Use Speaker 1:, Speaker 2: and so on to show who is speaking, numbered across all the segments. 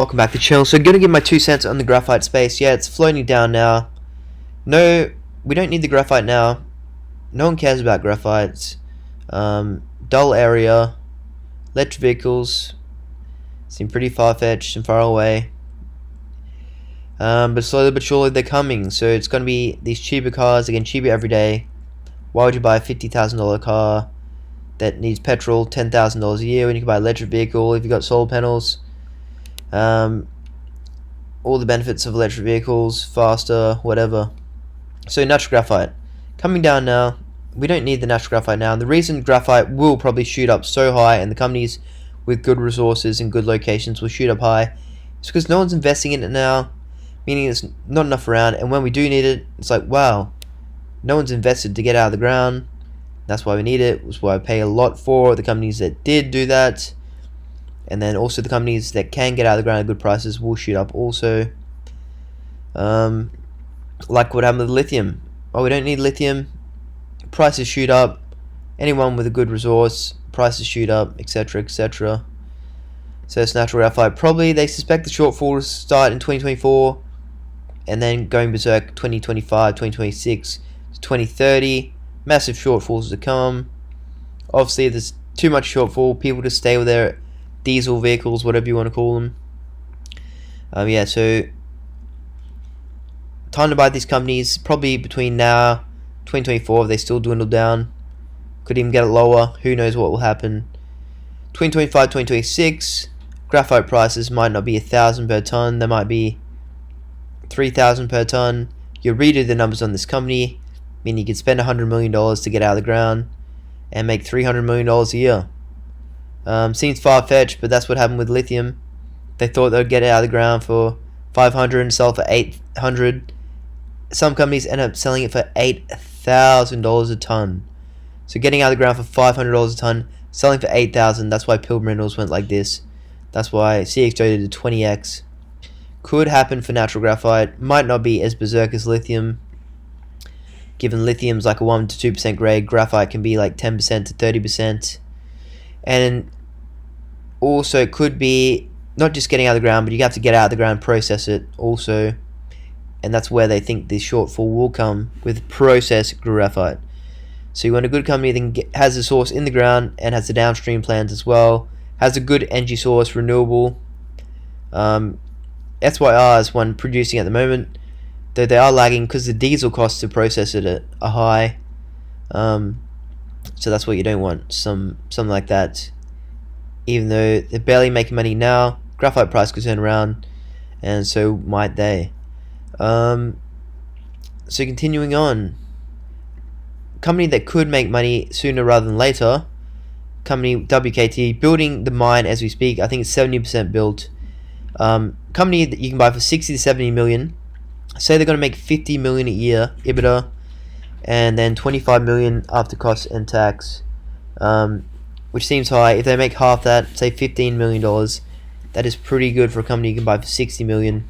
Speaker 1: Welcome back to the channel. So I'm going to give my 2 cents on the graphite space. Yeah, it's floating down now. No, we don't need the graphite now. No one cares about graphite. Dull area. Electric vehicles seem pretty far-fetched and far away. But slowly but surely they're coming. So it's going to be these cheaper cars. They're getting cheaper every day. Why would you buy a $50,000 car that needs petrol $10,000 a year when you can buy an electric vehicle if you've got solar panels? All the benefits of electric vehicles, faster, whatever. So natural graphite coming down now. We don't need the natural graphite now. And the reason graphite will probably shoot up so high, and the companies with good resources and good locations will shoot up high, is because no one's investing in it now, meaning there's not enough around. And when we do need it, it's like, wow, no one's invested to get out of the ground. That's why we need it. That's why I pay a lot for the companies that did do that. And then also the companies that can get out of the ground at good prices will shoot up also. Like what happened with lithium. Oh, we don't need lithium. Prices shoot up. Anyone with a good resource, prices shoot up, etc., etc. So it's natural graphite. Probably they suspect the shortfall will start in 2024 and then going berserk 2025, 2026 to 2030. Massive shortfalls to come. Obviously, if there's too much shortfall, people just stay with their diesel vehicles, whatever you want to call them. Yeah, so time to buy these companies probably between now 2024 if they still dwindle down. Could even get it lower. Who knows what will happen. 2025, 2026, graphite prices might not be 1,000 per ton. They might be 3,000 per ton. You redo the numbers on this company, meaning you could spend $100 million to get out of the ground and make $300 million a year. Seems far-fetched, but that's what happened with lithium. They thought they'd get it out of the ground for 500 and sell for 800. Some companies end up selling it for $8,000 a ton. So getting out of the ground for $500 a ton, selling for 8,000. That's why Pilgrim Minerals went like this. That's why CXJ did a 20x. Could happen for natural graphite. Might not be as berserk as lithium. Given lithium's like a 1 to 2% grade, graphite can be like 10% to 30%. And also it could be not just getting out of the ground, but you have to get out of the ground, process it also. And that's where they think the shortfall will come, with processed graphite. So you want a good company that has a source in the ground and has the downstream plans as well. Has a good energy source, renewable. SYR is one producing at the moment, though they are lagging because the diesel costs to process it are high. So that's what you don't want, something like that. Even though they're barely making money now, graphite price could turn around, and so might they. So continuing on, company that could make money sooner rather than later, company WKT, building the mine as we speak. I think it's 70% built. Company that you can buy for 60 to 70 million. Say they're going to make 50 million a year EBITDA, and then 25 million after costs and tax, which seems high. If they make half that, say $15 million, that is pretty good for a company you can buy for 60 million.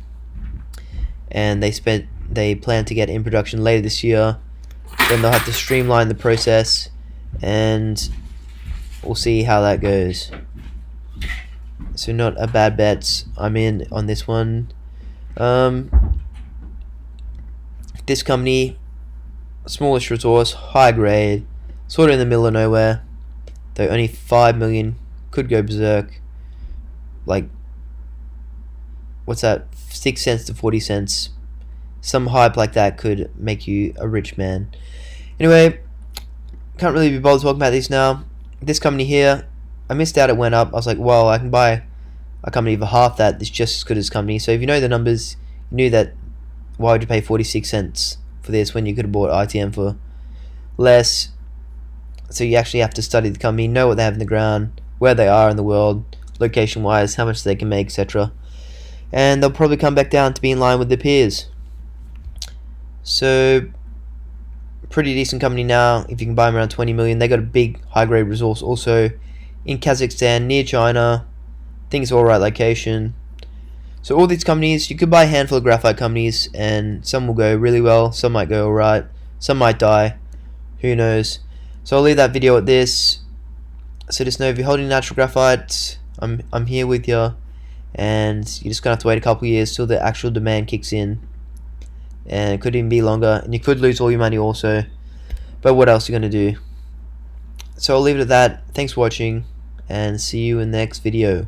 Speaker 1: And they plan to get in production later this year. Then they'll have to streamline the process, and we'll see how that goes. So not a bad bet. I'm in on this one. This company, smallish resource, high grade, sort of in the middle of nowhere, though only 5 million, could go berserk. Like, what's that, 6 cents to 40 cents. Some hype like that could make you a rich man. Anyway, can't really be bothered talking about this now. This company here, I missed out it went up. I was like, well, I can buy a company for half that. It's just as good as this company. So if you know the numbers, you knew that. Why would you pay 46 cents for this when you could have bought ITM for less? So you actually have to study the company, know what they have in the ground, where they are in the world, location wise, how much they can make, etc. And they'll probably come back down to be in line with their peers. So pretty decent company now. If you can buy them around 20 million, they got a big high grade resource also in Kazakhstan, near China. I think it's alright location. So all these companies, you could buy a handful of graphite companies, and some will go really well, some might go alright, some might die, who knows. So I'll leave that video at this. So just know, if you're holding natural graphite, I'm here with you. and you're just gonna have to wait a couple years till the actual demand kicks in, and it could even be longer, and you could lose all your money also. But what else are you gonna do? So I'll leave it at that. Thanks for watching, and see you in the next video.